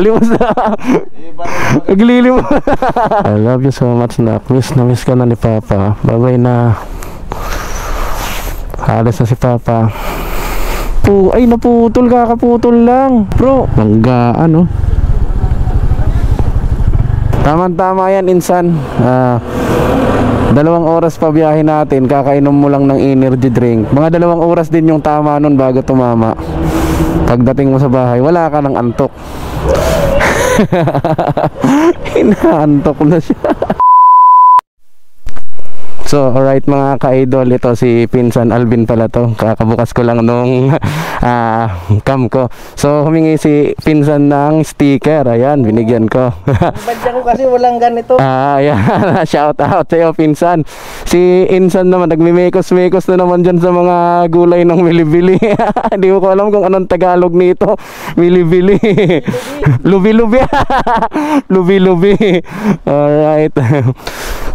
Limos na. Naglilim. I love you so much na miss ka na ni Papa. Babay na. Halos na si Papa. Ay naputol, kakaputol lang bro. Langgaan no. Tama yan insan. 2 oras pa biyahe natin. Kakainom mo lang ng energy drink. Mga 2 oras din yung tama nun bago tumama. Pagdating mo sa bahay wala ka ng antok. Inaantok na siya. So alright mga ka-idol, ito si Pinsan Alvin pala to. Kakabukas ko lang nung cam ko. So humingi si Pinsan ng sticker. Ayan, binigyan ko. Badya ko kasi walang ganito. Ayan, shout out sa iyo Pinsan. Si Insan naman nagmimekos-mekos na naman dyan sa mga gulay ng Milibili. Hindi ko alam kung anong Tagalog nito. Milibili. Lubi-lubi. Lubi-lubi. Alright.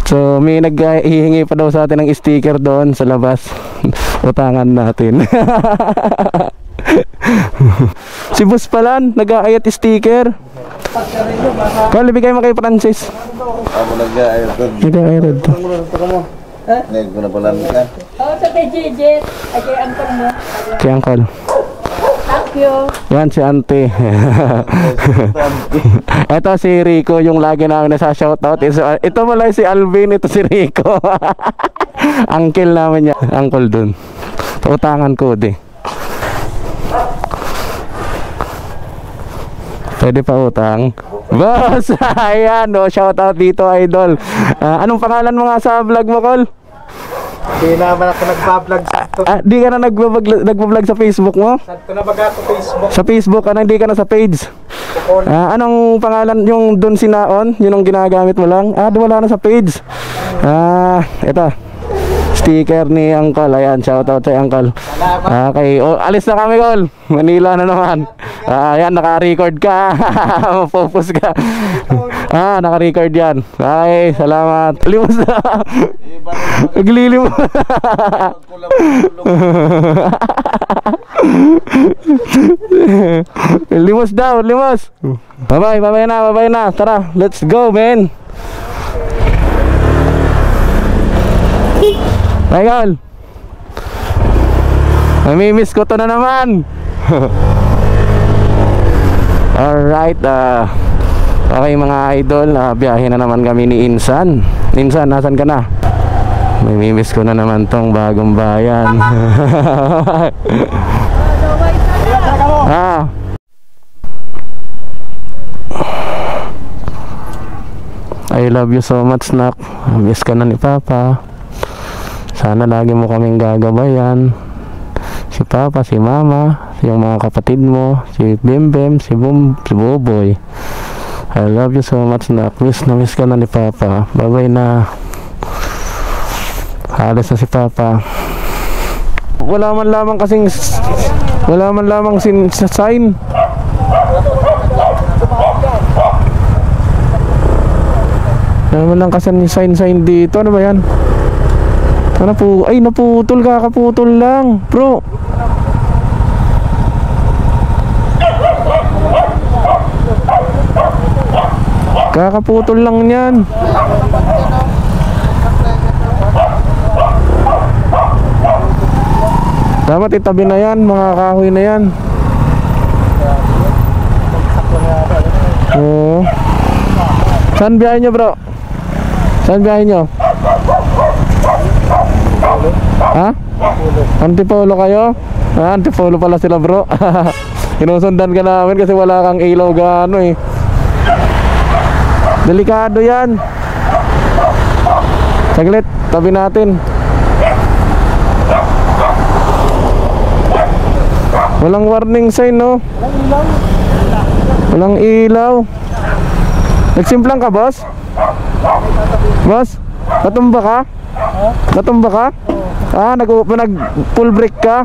So may naghihingi pa daw sa atin ng sticker doon sa labas. Utangan natin. Si Boss Palan nag-aayat sticker. Kali bigay mo kay Francis. Ako nag-aayat doon. Nag-aayat doon. Ngayon ko na pala ka. Sa kay JJ, ay kay Uncle mo. Kay Uncle. Thank you. Yan si Auntie. Ito si Rico, yung lagi namin nasa-shoutout. Ito pala si Alvin, ito si Rico. Uncle namin niya. Uncle dun. Pautangan ko di. Pwede pa utang. Boss! Ayan, no, shoutout dito idol. Anong pangalan mo nga sa vlog mo, Col? Hindi naman ako nagpa-vlog sa ito. Di ka na nagpa-vlog sa Facebook mo? Ito na baga ako Facebook. Sa Facebook ka na, hindi ka na sa page. Anong pangalan yung doon sinaon? Yun ang ginagamit mo lang? Wala na sa page. Ito. Sticker ni Uncle. Ayan, shoutout sa Uncle. Okay, alis na kami, Col. Manila na naman. Ayan, naka-record ka. Mapopos ka. Naka-record yan. Okay, salamat. Limos na. Naglilim. Limos daw, limos. Bye-bye na. Tara, let's go, man. Michael, namimiss ko to na naman. Alright, okay mga idol, biyahe na naman kami ni Insan. Insan, nasan ka na? Namimiss ko na naman tong bagong bayan. I love you so much, Nak. Miss ka na ni Papa. Sana lagi mo kaming gagabayan. Si Papa, si Mama, yung mga kapatid mo, si Bim, si Boboy. I love you so much na miss ka na ni Papa. Babay na. Halos na si Papa. Wala man lamang sa sign. Wala man lang kasi sign dito. Ano ba yan? Ay naputol, kakaputol lang bro. Kakaputol lang yan. Dapat itabi na yan, mga kahoy na yan. Saan biyahe nyo bro? Saan biyahe nyo? Antipolo kayo? Antipolo pala sila bro. Inusundan ka namin kasi wala kang ilaw gaano eh. Delikado yan. Saglit, tabi natin. Walang warning sign no? Walang ilaw. Nagsimplang ka boss? Boss? Natumba ka? Natumba ka? Nag full break ka?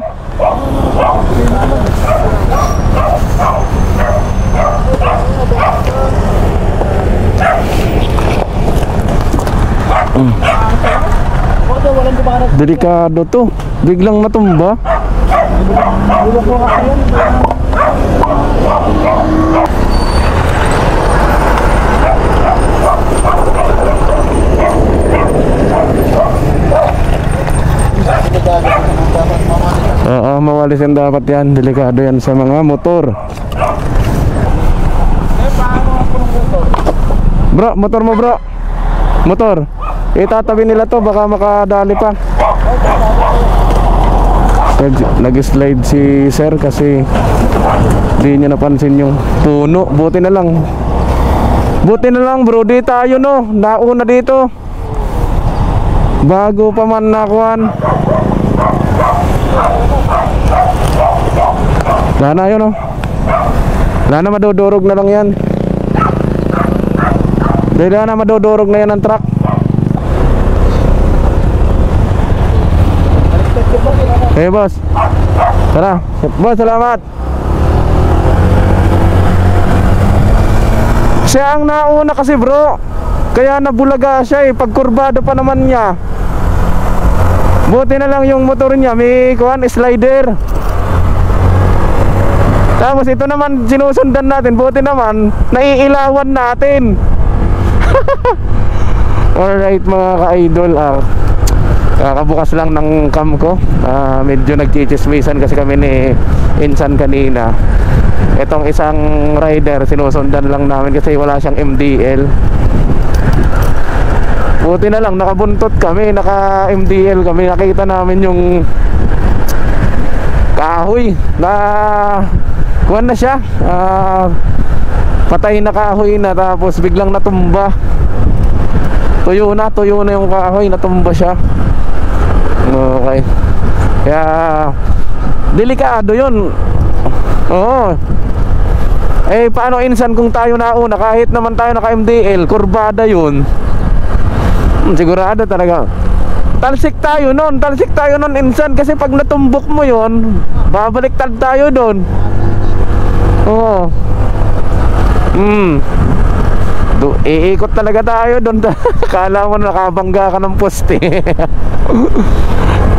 Delikado to. Biglang natumba. alisin dapat yan. Delikado yan sa mga motor. Bro, motor mo bro. Motor. Itatabi nila to, baka makadali pa. Nag-slide si sir kasi di niya napansin yung puno. Buti na lang bro, di tayo no. Nauna dito bago pa man nakuhan. Wala na yun no. Wala na, madudurog na lang yan. Wala na, madudurog na yan ang truck. Eh boss, tara boss, salamat. Siya ang nauna kasi bro, kaya nabulaga siya eh. Pagkurbado pa naman niya. Buti na lang yung motor niya may kuhan, slider. Tapos ito naman sinusundan natin. Buti naman naiilawan natin. Alright mga ka-idol, kakabukas lang ng cam ko. Medyo nagchichismisan kasi kami ni Insan kanina. Itong isang rider sinusundan lang namin kasi wala siyang MDL. Buti na lang nakabuntot kami, naka MDL kami. Nakita namin yung kahoy na kuwan na siya, patay na kahoy na, tapos biglang natumba. Tuyo na yung kahoy, natumba siya. Okay. Kaya delikado yun. Oo. Eh paano Insan kung tayo nauna? Kahit naman tayo naka MDL, kurbada yun. Sigurado talaga. Talsik tayo nun Insan. Kasi pag natumbok mo yun, babaliktad tayo doon. Oo. Iikot talaga tayo doon. Kala mo nakabangga ka ng poste.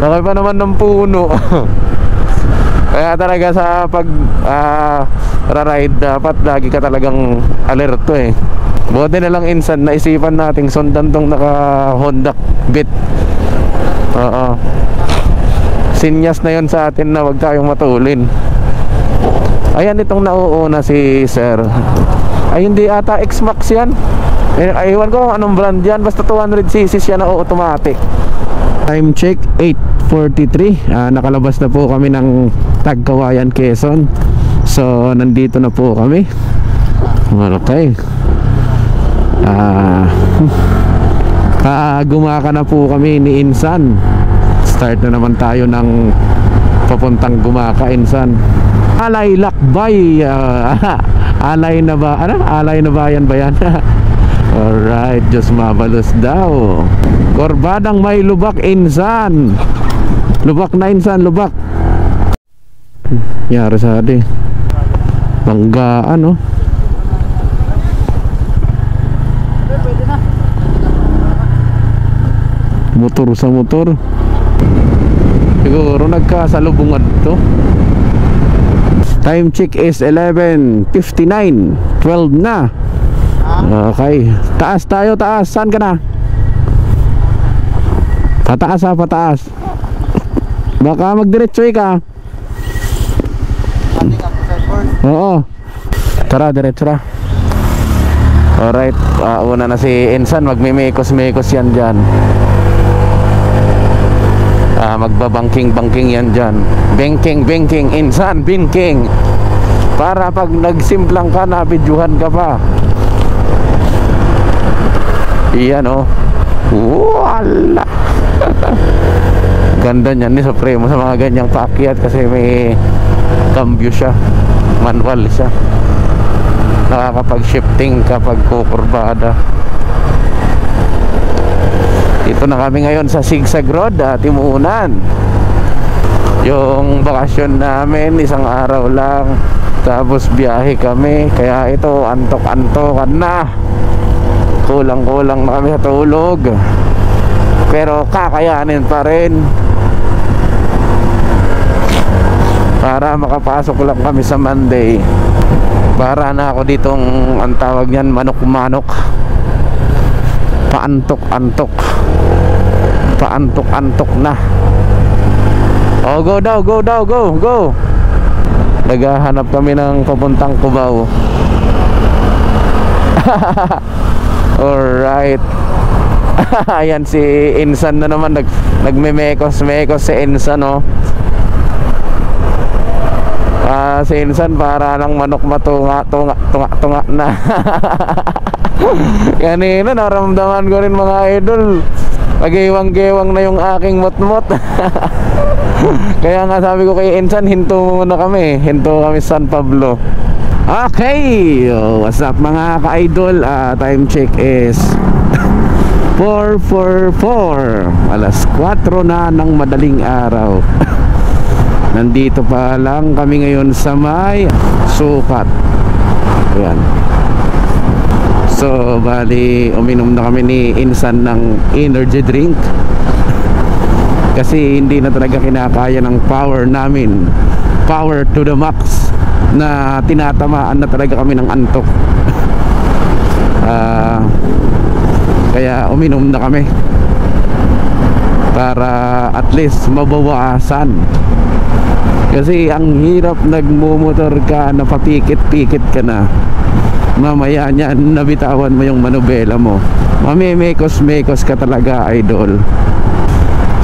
Laki pa naman ng puno. Kaya talaga sa pag ride dapat lagi ka talagang alerto eh. Buti na lang Insan, naisipan nating sundan tong naka Honda Beat. Oo. Sinyas na yon sa atin na wag tayong matulin. Ayan, itong nauuna si sir. Ay hindi ata X-Max yan. Aywan ko kung anong brand yan. Basta 200cc siya na automatic. Time check 8:43. Nakalabas na po kami ng Tagkawayan, Quezon. So nandito na po kami. Okay. Gumaka na po kami ni Insan. Start na naman tayo ng papuntang Gumaka, Insan. Alay Lakbay. Alay na ba? Ano? Alay na bayan ba yan? Alright, Diyos mabalos daw. Korbadang may lubak, Insan. Lubak na Insan, lubak. Yari sa adi. Banggaan, no? Motor sa motor. Siguro nagkasalubungan to. Time check is 11:59. 12 na. Okay. Taas tayo, taas. Saan ka na? Pataas ha, pataas. Baka magdiretso ka. Oo. Tara, diretso na. Alright. Una na si Insan. Magmimikos-mikos yan dyan. Magbabangking-bangking yan dyan. Banking, Insan, banking. Para pag nagsimplang ka, nabidyuhan ka pa. Iyan oh. Wala. Ganda niyan ni Supremo sa mga ganyang paakyat kasi may cambio siya. Manual siya. Nakakapag-shifting kapag kukurbada. Dito na kami ngayon sa Sigsag Road, Timunan. Yung bakasyon namin, isang araw lang. Tapos biyahe kami. Kaya ito, antok-antokan na. Kulang-kulang na kami sa tulog. Pero kakayanin pa rin. Para makapasok lang kami sa Monday. Para na ako ditong, ang tawag niyan, manok-manok. Paantok-antok. Paantok-antok na. Oh, go daw, go daw, go, go. Naghahanap kami ng papuntang Cubao. Alright. Ayan si Insan na naman, nagme-mekos si Insan, oh. Si Insan para ng manok matunga na. Kanina naramdaman ko rin, mga idol, pag-iwang-gewang na yung aking mot-mot. Kaya nga sabi ko kay Insan, hinto muna kami, hinto kami San Pablo. Okay, what's up mga ka-idol? Time check is 4:44, alas 4 na ng madaling araw. Nandito pa lang kami ngayon sa may Sukat. Ayan. So bali uminom na kami ni Insan ng energy drink kasi hindi na talaga kinakaya ng power namin, power to the max, na tinatamaan na talaga kami ng antok. Kaya uminom na kami para at least mabawasan. Kasi ang hirap nagmumotor ka, napapikit-pikit ka na, mamaya niyan nabitawan mo yung manubela mo, mamimekos-mekos ka talaga, idol.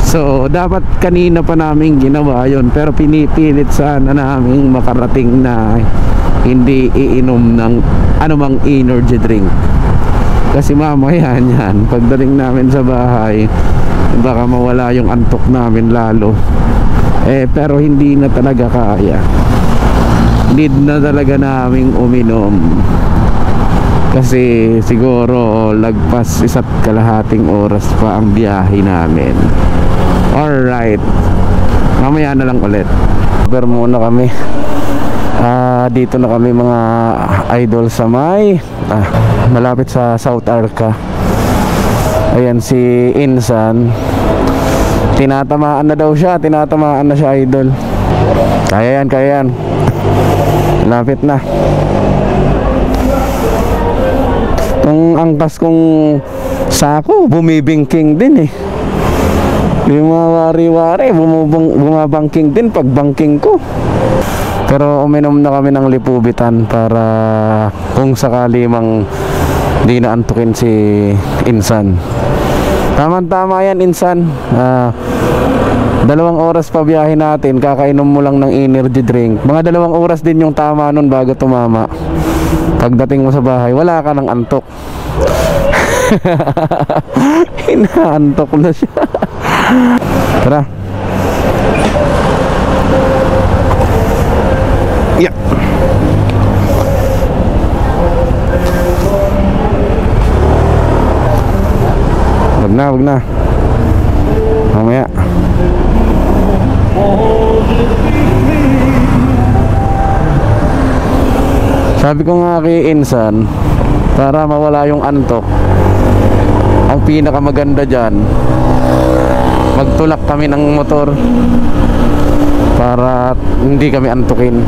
So dapat kanina pa namin ginawa yon, pero pinipilit sana namin makarating na hindi iinom ng anumang energy drink. Kasi mamaya niyan pagdating namin sa bahay, baka mawala yung antok namin lalo. Pero hindi na talaga kaya, need na talaga naming uminom. Kasi siguro lagpas 1.5 oras pa ang biyahe namin. Alright, mamaya na lang ulit. Pero muna kami, dito na kami mga idol sa may malapit sa South Arca. Ayan si Insan, tinatamaan na daw siya, tinatamaan na siya, idol. Kaya yan. Lapit na. Ang angkas kong sako, bumibingking din eh. Yung mga wari-wari, bumabangking din pag bangking ko. Pero uminom na kami ng lipubitan para kung sakali mang di na antukin si Insan. Tama-tama yan, Insan. 2 oras pa biyahe natin, kakainom mo lang ng energy drink. Mga 2 oras din yung tama nun bago tumama. Pagdating mo sa bahay, wala ka ng antok. Inaantok na siya. Tara. Yeah. Wag na. Mamaya. Sabi ko nga kay Insan, para mawala yung antok, ang pinakamaganda dyan, magtulak kami ng motor para hindi kami antukin.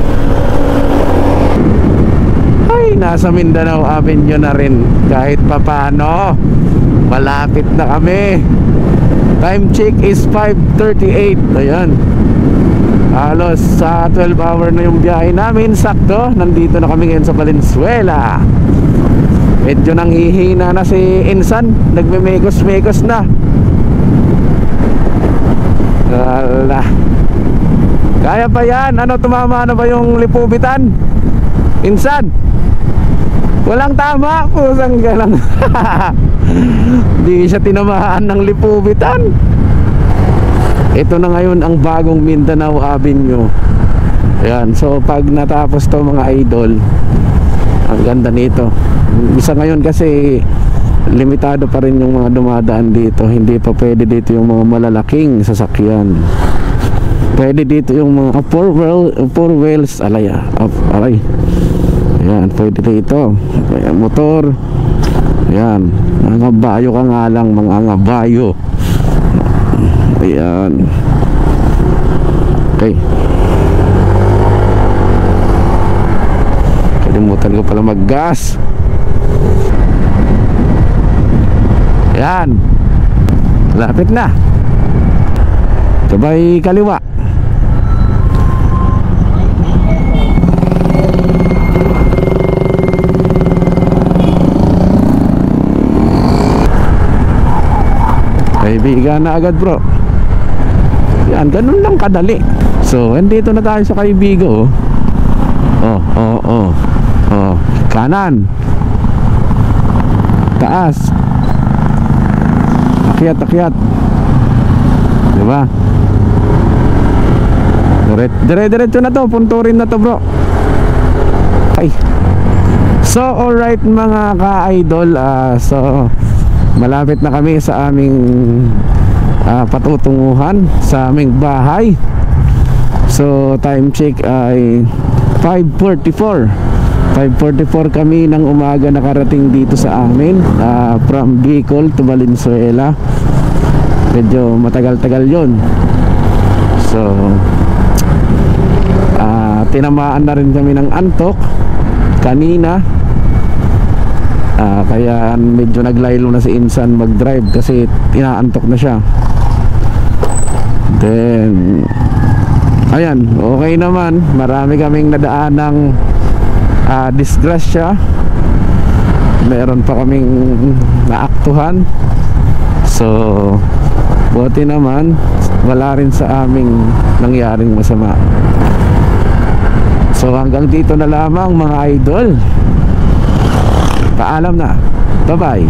Ay, nasa Mindanao Avenue na rin kahit papano. Malapit na kami. Time check is 5:38. Ayan, halos sa 12 hour na yung biyahe namin. Sakto, nandito na kami ngayon sa Valenzuela. Medyo nang hihina na si Insan, nagme-mekos-mekos na. Wala. Kaya pa yan. Ano, tumama na ba yung lipubitan, Insan? Walang tama, pusang galang. Di siya tinamaan ng lipubitan. Ito na ngayon ang bagong Mindanao Avenue. Ayan, so pag natapos to mga idol, ang ganda nito. Isa ngayon kasi limitado pa rin yung mga dumadaan dito. Hindi pa pwede dito yung mga malalaking sasakyan. Pwede dito yung mga four wheels, aray. Ayan, pwede dito. Ayan, motor. Ayan, mga bayo ka nga lang, mga bayo. Ayan. Okay. Kalimutan ko pala mag-gas. Ayan, lapit na. Sabay kaliwa. kaibigan na agad bro. Yan, ganun lang kadali. So, andito na tayo sa Kaibigo. Oh, kanan, taas, akyat, diba? Dire-diretso na to, punturin na to bro. Ay. So alright mga ka-idol, so malapit na kami sa aming patutunguhan sa aming bahay. So time check ay 5:44 kami ng umaga nakarating dito sa amin, from Bicol to Valenzuela. Medyo matagal-tagal yun. So tinamaan na rin kami ng antok kanina, kaya medyo naglaylo na si Insan mag-drive kasi inaantok na siya. Then ayan, okay naman. Marami kaming nadaan ng disgrasya. Meron pa kaming naaktuhan. So buti naman wala rin sa aming nangyaring masama. So hanggang dito na lamang mga idol. Paalam na. Bye bye.